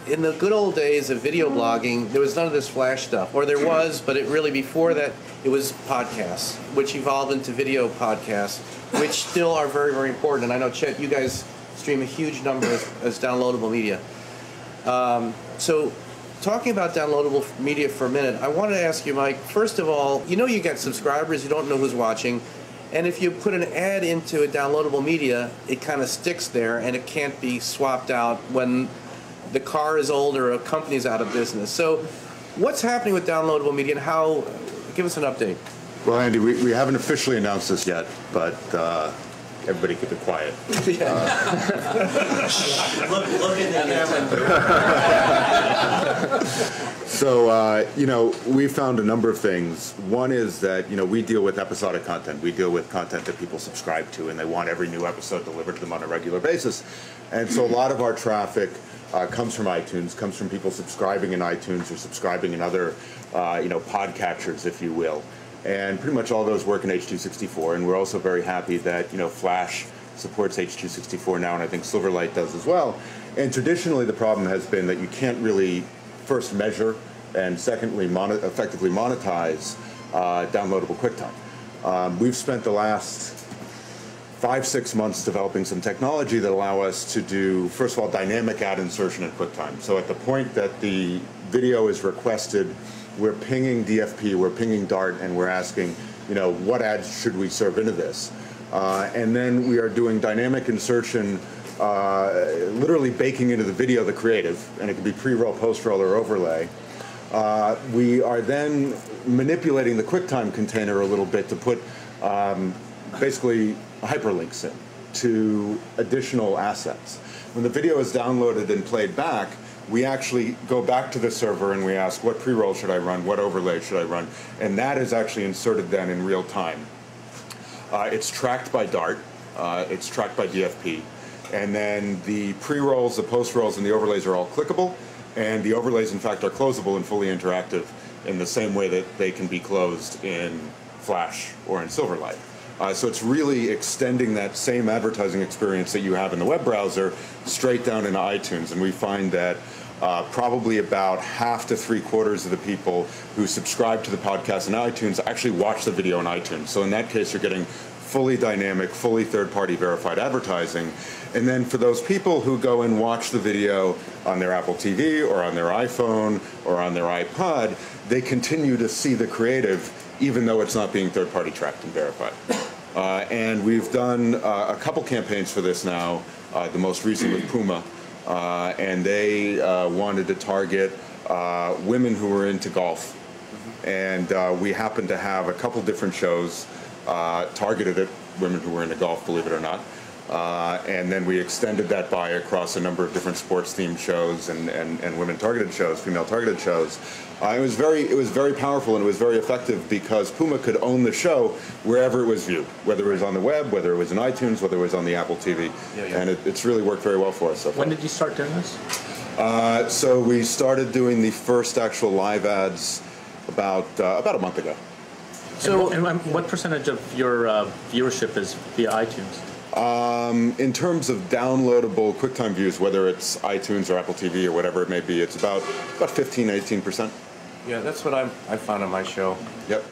in the good old days of video blogging, there was none of this flash stuff, or there was, but it really before that it was podcasts, which evolved into video podcasts, which still are very, very important. And I know, Chet, you guys stream a huge number as downloadable media. So talking about downloadable media for a minute, I wanted to ask you, Mike, first of all, you know you get subscribers, you don't know who's watching, and if you put an ad into a downloadable media, it kind of sticks there and it can't be swapped out when the car is old or a company's out of business. So what's happening with downloadable media and how, give us an update. Well, Andy, we haven't officially announced this yet, but everybody keep it quiet. Look in the camera. So, you know, we found a number of things. One is that, you know, we deal with episodic content. We deal with content that people subscribe to, and they want every new episode delivered to them on a regular basis. And so a lot of our traffic comes from iTunes, comes from people subscribing in iTunes or subscribing in other, you know, podcatchers, if you will. And pretty much all those work in H.264, and we're also very happy that, you know, Flash supports H.264 now, and I think Silverlight does as well. And traditionally the problem has been that you can't really first measure and secondly effectively monetize downloadable QuickTime. We've spent the last 5-6 months developing some technology that allow us to do, first of all, dynamic ad insertion in QuickTime. So at the point that the video is requested, we're pinging DFP, we're pinging Dart, and we're asking, you know, what ads should we serve into this? And then we are doing dynamic insertion, literally baking into the video the creative, and it can be pre-roll, post-roll, or overlay. We are then manipulating the QuickTime container a little bit to put basically hyperlinks in to additional assets. When the video is downloaded and played back, we actually go back to the server and we ask, what pre-roll should I run, what overlay should I run, and that is actually inserted then in real time. It's tracked by Dart, it's tracked by DFP, and then the pre-rolls, the post-rolls, and the overlays are all clickable, and the overlays in fact are closable and fully interactive in the same way that they can be closed in Flash or in Silverlight. So it's really extending that same advertising experience that you have in the web browser straight down into iTunes, and we find that probably about half to 3/4 of the people who subscribe to the podcast in iTunes actually watch the video in iTunes. So in that case, you're getting fully dynamic, fully third-party verified advertising. And then for those people who go and watch the video on their Apple TV or on their iPhone or on their iPod, they continue to see the creative even though it's not being third-party tracked and verified. And we've done a couple campaigns for this now, the most recent with Puma, and they wanted to target women who were into golf. And we happened to have a couple different shows targeted at women who were into golf, believe it or not. And then we extended that by across a number of different sports-themed shows and women-targeted shows, female-targeted shows. It was very powerful and it was very effective because Puma could own the show wherever it was viewed, whether it was on the web, whether it was in iTunes, whether it was on the Apple TV, and it's really worked very well for us so far. When did you start doing this? So we started doing the first actual live ads about a month ago. So, and what percentage of your viewership is via iTunes? In terms of downloadable QuickTime views, whether it's iTunes or Apple TV or whatever it may be, it's about 15-18%. Yeah, that's what I found on my show. Yep.